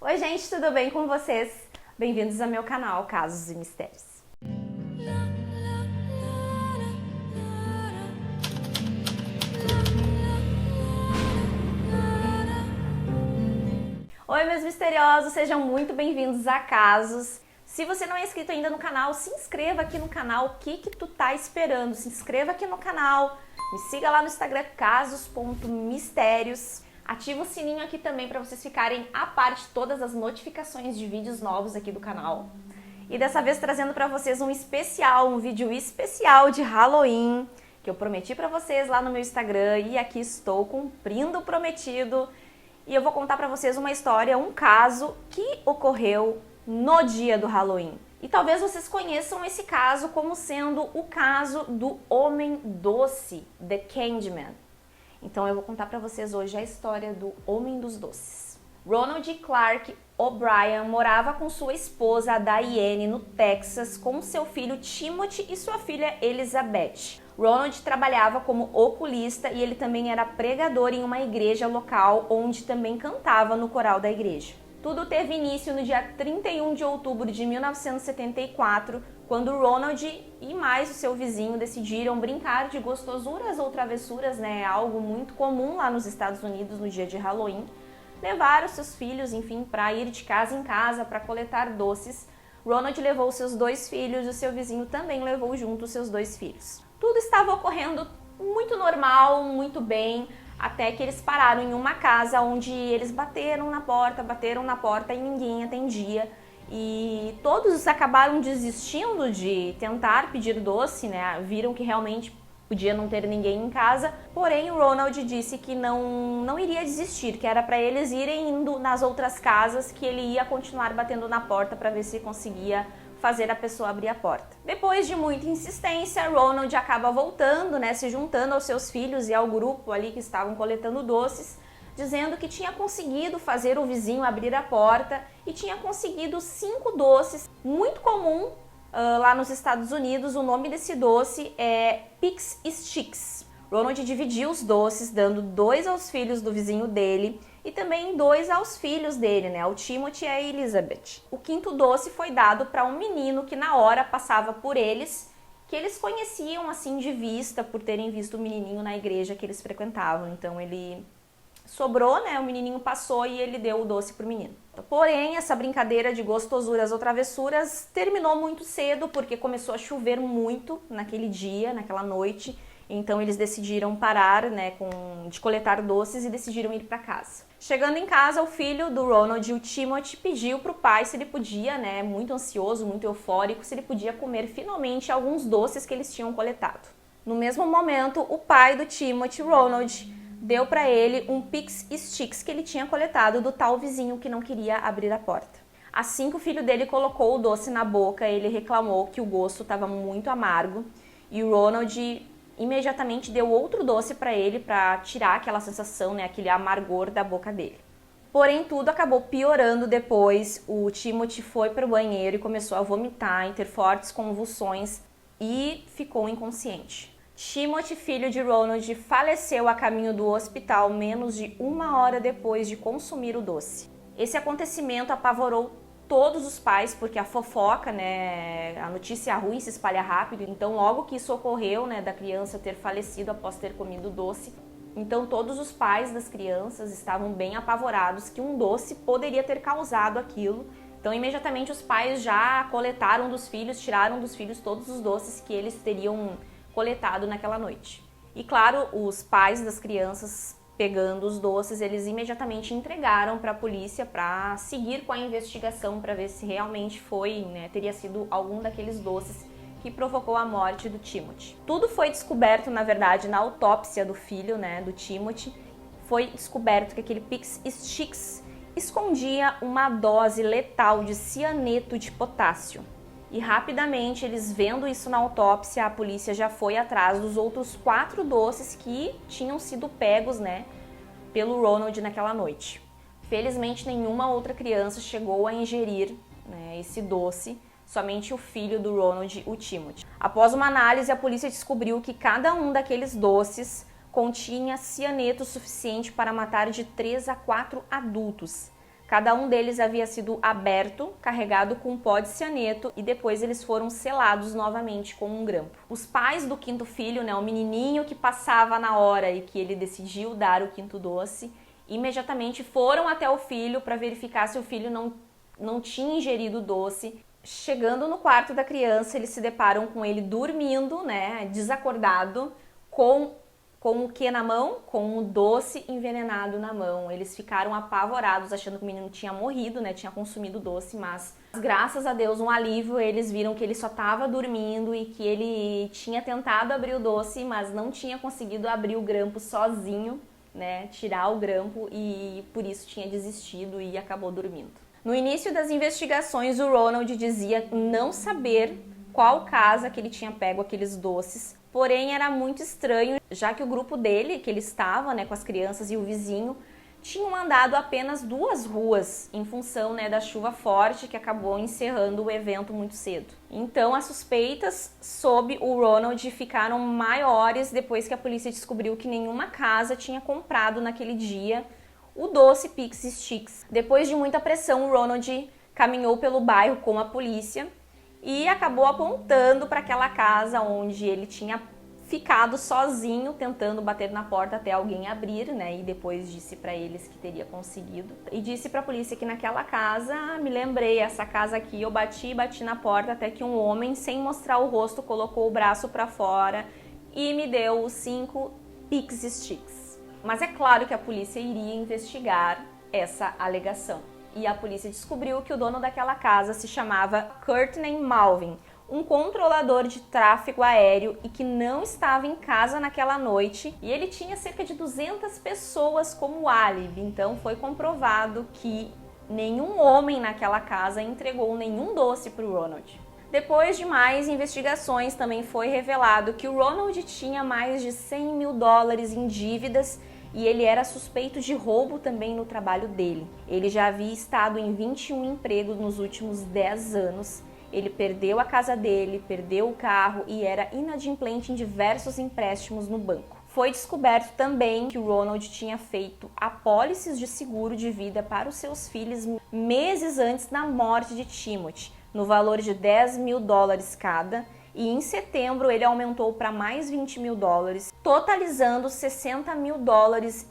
Oi gente, tudo bem com vocês? Bem-vindos ao meu canal Casos e Mistérios. Oi meus misteriosos, sejam muito bem-vindos a Casos. Se você não é inscrito ainda no canal, se inscreva aqui no canal. O que tu tá esperando? Se inscreva aqui no canal, me siga lá no Instagram casos.mistérios. Ativa o sininho aqui também para vocês ficarem a par de todas as notificações de vídeos novos aqui do canal. E dessa vez trazendo para vocês um vídeo especial de Halloween, que eu prometi para vocês lá no meu Instagram e aqui estou cumprindo o prometido. E eu vou contar para vocês uma história, um caso que ocorreu no dia do Halloween. E talvez vocês conheçam esse caso como sendo o caso do Homem Doce, The Candyman. Então eu vou contar para vocês hoje a história do Homem dos Doces. Ronald Clark O'Brien morava com sua esposa Diane no Texas com seu filho Timothy e sua filha Elizabeth. Ronald trabalhava como oculista e ele também era pregador em uma igreja local onde também cantava no coral da igreja. Tudo teve início no dia 31 de outubro de 1974, quando Ronald e mais o seu vizinho decidiram brincar de gostosuras ou travessuras, algo muito comum lá nos Estados Unidos no dia de Halloween. Levaram seus filhos, enfim, para ir de casa em casa para coletar doces. Ronald levou seus 2 filhos e o seu vizinho também levou junto os seus 2 filhos. Tudo estava ocorrendo muito normal, muito bem, até que eles pararam em uma casa onde eles bateram na porta e ninguém atendia. E todos acabaram desistindo de tentar pedir doce, Viram que realmente podia não ter ninguém em casa. Porém, o Ronald disse que não iria desistir, que era para eles irem indo nas outras casas, que ele ia continuar batendo na porta para ver se conseguia fazer a pessoa abrir a porta. Depois de muita insistência, Ronald acaba voltando, se juntando aos seus filhos e ao grupo ali que estavam coletando doces, dizendo que tinha conseguido fazer o vizinho abrir a porta e tinha conseguido 5 doces, muito comum lá nos Estados Unidos. O nome desse doce é Pix Sticks. Ronald dividiu os doces, dando 2 aos filhos do vizinho dele e também 2 aos filhos dele, o Timothy e a Elizabeth. O 5º doce foi dado para um menino que na hora passava por eles, que eles conheciam assim de vista, por terem visto o menininho na igreja que eles frequentavam. Então ele sobrou, o menininho passou e ele deu o doce pro menino. Porém, essa brincadeira de gostosuras ou travessuras terminou muito cedo, porque começou a chover muito naquele dia, naquela noite. Então eles decidiram parar, de coletar doces e decidiram ir para casa. Chegando em casa, o filho do Ronald, o Timothy, pediu para o pai se ele podia, muito ansioso, muito eufórico, se ele podia comer finalmente alguns doces que eles tinham coletado. No mesmo momento, o pai do Timothy, Ronald, deu para ele um Pix Sticks que ele tinha coletado do tal vizinho que não queria abrir a porta. Assim que o filho dele colocou o doce na boca, ele reclamou que o gosto estava muito amargo e o Ronald imediatamente deu outro doce para ele para tirar aquela sensação, aquele amargor da boca dele. Porém, tudo acabou piorando depois. O Timothy foi para o banheiro e começou a vomitar e ter fortes convulsões e ficou inconsciente. Timothy, filho de Ronald, faleceu a caminho do hospital menos de 1 hora depois de consumir o doce. Esse acontecimento apavorou todos os pais, porque a fofoca, a notícia ruim se espalha rápido. Então, logo que isso ocorreu, da criança ter falecido após ter comido o doce, então todos os pais das crianças estavam bem apavorados que um doce poderia ter causado aquilo. Então, imediatamente os pais já coletaram dos filhos, tiraram dos filhos todos os doces que eles teriam coletado naquela noite. E claro, os pais das crianças, pegando os doces, eles imediatamente entregaram para a polícia para seguir com a investigação para ver se realmente teria sido algum daqueles doces que provocou a morte do Timothy. Tudo foi descoberto, na verdade, na autópsia do filho, do Timothy. Foi descoberto que aquele Pix Sticks escondia uma dose letal de cianeto de potássio. E rapidamente, eles vendo isso na autópsia, a polícia já foi atrás dos outros 4 doces que tinham sido pegos, pelo Ronald naquela noite. Felizmente, nenhuma outra criança chegou a ingerir, esse doce, somente o filho do Ronald, o Timothy. Após uma análise, a polícia descobriu que cada um daqueles doces continha cianeto suficiente para matar de 3 a 4 adultos, Cada um deles havia sido aberto, carregado com um pó de cianeto e depois eles foram selados novamente com um grampo. Os pais do quinto filho, né, o menininho que passava na hora e que ele decidiu dar o quinto doce, imediatamente foram até o filho para verificar se o filho não tinha ingerido o doce. Chegando no quarto da criança, eles se deparam com ele dormindo, né, desacordado, com o que na mão? Com o doce envenenado na mão. Eles ficaram apavorados, achando que o menino tinha morrido, né, tinha consumido o doce, mas graças a Deus, um alívio, eles viram que ele só estava dormindo e que ele tinha tentado abrir o doce, mas não tinha conseguido abrir o grampo sozinho, né, tirar o grampo, e por isso tinha desistido e acabou dormindo. No início das investigações, o Ronald dizia não saber qual casa que ele tinha pego aqueles doces, porém era muito estranho, já que o grupo dele, que ele estava, né, com as crianças e o vizinho, tinham andado apenas 2 ruas em função, né, da chuva forte que acabou encerrando o evento muito cedo. Então as suspeitas sobre o Ronald ficaram maiores depois que a polícia descobriu que nenhuma casa tinha comprado naquele dia o doce Pixie Stix. Depois de muita pressão, o Ronald caminhou pelo bairro com a polícia e acabou apontando para aquela casa onde ele tinha ficado sozinho, tentando bater na porta até alguém abrir, né? E depois disse para eles que teria conseguido. E disse para a polícia que naquela casa, me lembrei, essa casa aqui, eu bati na porta até que um homem, sem mostrar o rosto, colocou o braço para fora e me deu os 5 Pixie Stix. Mas é claro que a polícia iria investigar essa alegação. E a polícia descobriu que o dono daquela casa se chamava Courtney Malvin, um controlador de tráfego aéreo e que não estava em casa naquela noite. E ele tinha cerca de 200 pessoas como álibi. Então foi comprovado que nenhum homem naquela casa entregou nenhum doce para o Ronald. Depois de mais investigações, também foi revelado que o Ronald tinha mais de $100 mil em dívidas e ele era suspeito de roubo também no trabalho dele. Ele já havia estado em 21 empregos nos últimos 10 anos. Ele perdeu a casa dele, perdeu o carro e era inadimplente em diversos empréstimos no banco. Foi descoberto também que o Ronald tinha feito apólices de seguro de vida para os seus filhos meses antes da morte de Timothy, no valor de $10 mil cada, e em setembro ele aumentou para mais $20 mil, totalizando $60 mil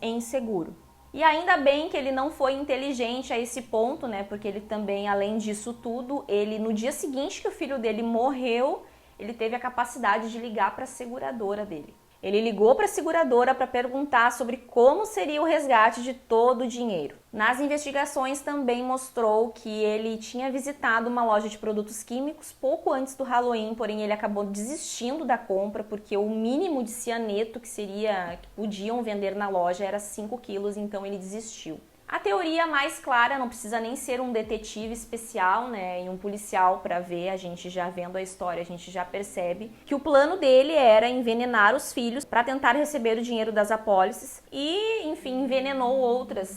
em seguro. E ainda bem que ele não foi inteligente a esse ponto, né? Porque ele também, além disso tudo, ele no dia seguinte que o filho dele morreu, ele teve a capacidade de ligar para a seguradora dele. Ele ligou para a seguradora para perguntar sobre como seria o resgate de todo o dinheiro. Nas investigações também mostrou que ele tinha visitado uma loja de produtos químicos pouco antes do Halloween, porém ele acabou desistindo da compra porque o mínimo de cianeto que podiam vender na loja era 5 quilos, então ele desistiu. A teoria mais clara, não precisa nem ser um detetive especial, né, e um policial para ver, a gente já vendo a história, a gente já percebe que o plano dele era envenenar os filhos para tentar receber o dinheiro das apólices e, enfim,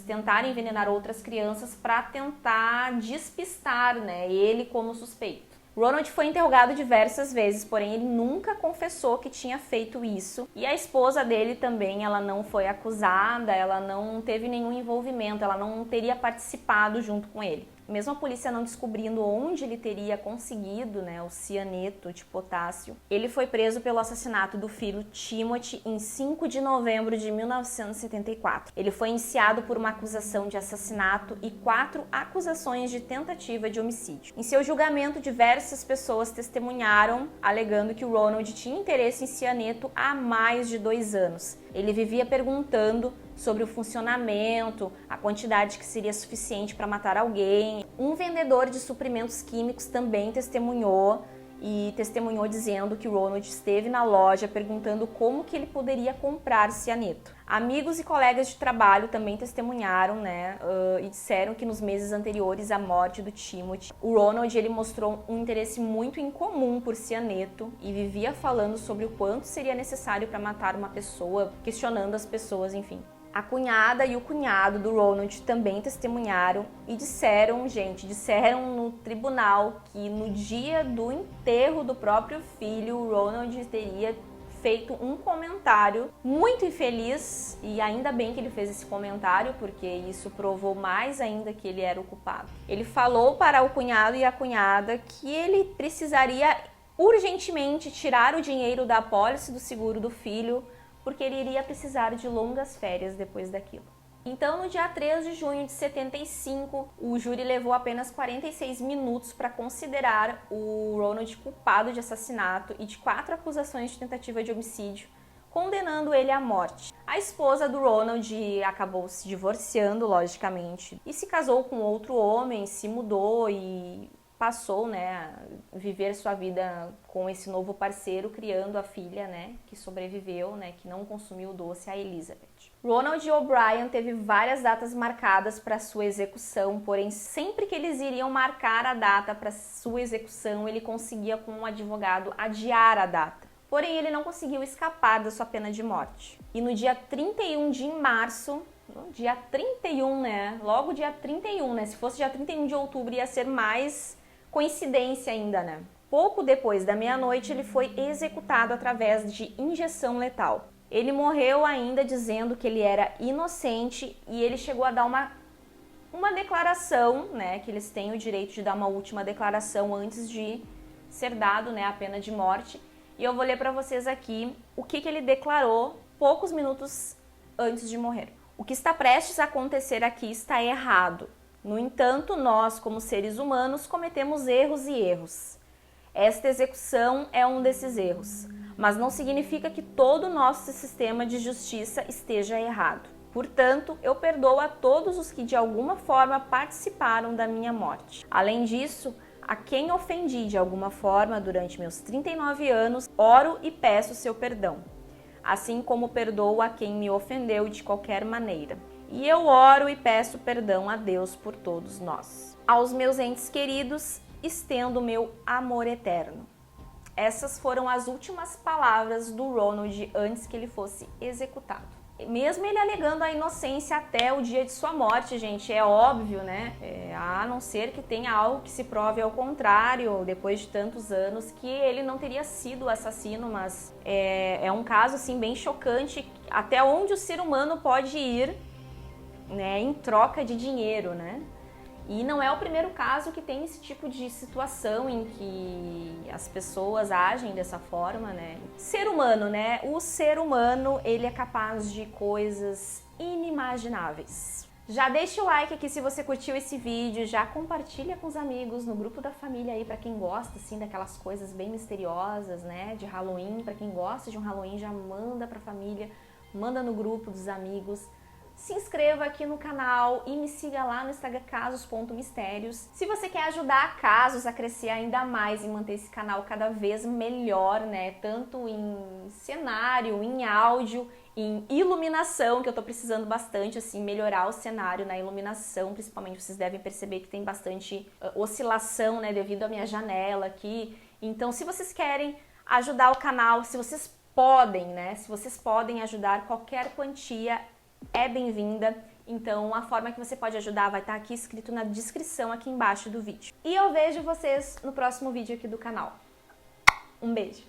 tentar envenenar outras crianças para tentar despistar, né, ele como suspeito. Ronald foi interrogado diversas vezes, porém ele nunca confessou que tinha feito isso. E a esposa dele também, ela não foi acusada, ela não teve nenhum envolvimento, ela não teria participado junto com ele. Mesmo a polícia não descobrindo onde ele teria conseguido, né, o cianeto de potássio, ele foi preso pelo assassinato do filho Timothy em 5 de novembro de 1974. Ele foi indiciado por uma acusação de assassinato e 4 acusações de tentativa de homicídio. Em seu julgamento, diversas pessoas testemunharam, alegando que o Ronald tinha interesse em cianeto há mais de 2 anos. Ele vivia perguntando sobre o funcionamento, a quantidade que seria suficiente para matar alguém. Um vendedor de suprimentos químicos também testemunhou dizendo que o Ronald esteve na loja perguntando como que ele poderia comprar cianeto. Amigos e colegas de trabalho também testemunharam, né, e disseram que nos meses anteriores à morte do Timothy, o Ronald ele mostrou um interesse muito incomum por cianeto e vivia falando sobre o quanto seria necessário para matar uma pessoa, questionando as pessoas, enfim. A cunhada e o cunhado do Ronald também testemunharam e disseram no tribunal que no dia do enterro do próprio filho, o Ronald teria feito um comentário muito infeliz, e ainda bem que ele fez esse comentário, porque isso provou mais ainda que ele era o culpado. Ele falou para o cunhado e a cunhada que ele precisaria urgentemente tirar o dinheiro da apólice do seguro do filho, porque ele iria precisar de longas férias depois daquilo. Então, no dia 3 de junho de 75, o júri levou apenas 46 minutos para considerar o Ronald culpado de assassinato e de 4 acusações de tentativa de homicídio, condenando ele à morte. A esposa do Ronald acabou se divorciando, logicamente, e se casou com outro homem, se mudou e passou, né, a viver sua vida com esse novo parceiro, criando a filha, né, que sobreviveu, né, que não consumiu o doce, a Elizabeth. Ronald O'Brien teve várias datas marcadas para sua execução, porém sempre que eles iriam marcar a data para sua execução, ele conseguia com um advogado adiar a data. Porém, ele não conseguiu escapar da sua pena de morte. E no dia 31 de março, dia 31, né, logo dia 31, né, se fosse dia 31 de outubro ia ser mais coincidência ainda, né? Pouco depois da meia-noite, ele foi executado através de injeção letal. Ele morreu ainda dizendo que ele era inocente e ele chegou a dar uma declaração, né? Que eles têm o direito de dar uma última declaração antes de ser dado, né, a pena de morte. E eu vou ler para vocês aqui o que ele declarou poucos minutos antes de morrer. O que está prestes a acontecer aqui está errado. No entanto, nós, como seres humanos, cometemos erros e erros. Esta execução é um desses erros, mas não significa que todo o nosso sistema de justiça esteja errado. Portanto, eu perdoo a todos os que de alguma forma participaram da minha morte. Além disso, a quem ofendi de alguma forma durante meus 39 anos, oro e peço seu perdão, assim como perdoo a quem me ofendeu de qualquer maneira. E eu oro e peço perdão a Deus por todos nós. Aos meus entes queridos, estendo meu amor eterno. Essas foram as últimas palavras do Ronald antes que ele fosse executado. Mesmo ele alegando a inocência até o dia de sua morte, gente, é óbvio, né? A não ser que tenha algo que se prove ao contrário, depois de tantos anos, que ele não teria sido o assassino, mas é um caso, assim, bem chocante, até onde o ser humano pode ir, né, em troca de dinheiro, né? E não é o primeiro caso que tem esse tipo de situação em que as pessoas agem dessa forma, né? Ser humano, né? O ser humano, ele é capaz de coisas inimagináveis. Já deixa o like aqui se você curtiu esse vídeo, já compartilha com os amigos no grupo da família aí, pra quem gosta, assim, daquelas coisas bem misteriosas, né? De Halloween, pra quem gosta de um Halloween, já manda pra família, manda no grupo dos amigos. Se inscreva aqui no canal e me siga lá no Instagram casos.mistérios. Se você quer ajudar a Casos a crescer ainda mais e manter esse canal cada vez melhor, né? Tanto em cenário, em áudio, em iluminação, que eu tô precisando bastante, assim, melhorar o cenário na iluminação, principalmente vocês devem perceber que tem bastante oscilação, né? Devido à minha janela aqui. Então, se vocês querem ajudar o canal, se vocês podem, né? Se vocês podem ajudar, qualquer quantia é bem-vinda, então a forma que você pode ajudar vai estar aqui escrito na descrição aqui embaixo do vídeo. E eu vejo vocês no próximo vídeo aqui do canal. Um beijo!